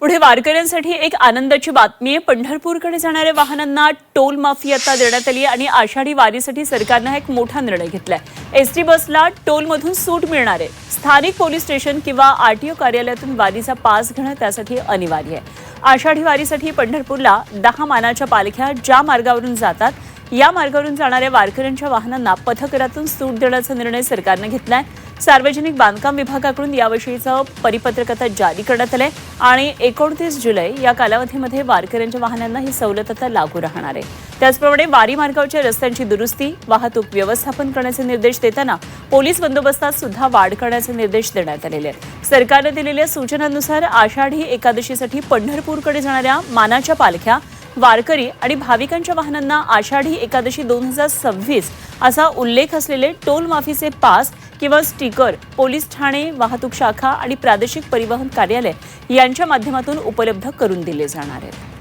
पुढे वारकऱ्यांसाठी एक आनंदाची बातमी आहे। पंढरपूरकडे जाणाऱ्या वाहनांना टोल माफी आता देण्यात आली आणि आषाढी वारीसाठी सरकारने एक मोठा निर्णय घेतलाय। एसटी बसला टोलमधून सूट मिळणार आहे। स्थानिक पोलीस स्टेशन किंवा आरटीओ कार्यालयातून वारीचा पास घेणं त्यासाठी अनिवार्य आहे। आषाढी वारीसाठी पंढरपूरला 10 मानाच्या पालख्या ज्या मार्गावरून जातात या मार्गावरून जाणाऱ्या वारकऱ्यांच्या वाहनांना पथकरातून सूट देण्याचा निर्णय सरकारने घेतलाय। सार्वजनिक बांधकाम विभागाकडून याविषयीचं परिपत्रक आता जारी करण्यात आलंय आणि 29 जुलै या कालावधीमध्ये वारकऱ्यांच्या वाहनांना ही सवलत आता लागू राहणार आहे। त्याचप्रमाणे वारी मार्गावरच्या रस्त्यांची दुरुस्ती, वाहतूक व्यवस्थापन करण्याचे निर्देश देताना पोलीस बंदोबस्तात सुद्धा वाढ करण्याचे निर्देश देण्यात आलेले आहेत। सरकारने दिलेल्या सूचनांनुसार आषाढी एकादशीसाठी पंढरपूरकडे जाणाऱ्या मानाच्या पालख्या, वारकरी आणि भाविकांच्या वाहनांना आषाढी एकादशी 2026 असा उल्लेख असलेले टोल माफीचे पास किंवा स्टिकर पोलीस ठाणे, वाहतूक शाखा आणि प्रादेशिक परिवहन कार्यालय यांच्या माध्यमातून उपलब्ध करून दिले जाणार आहेत।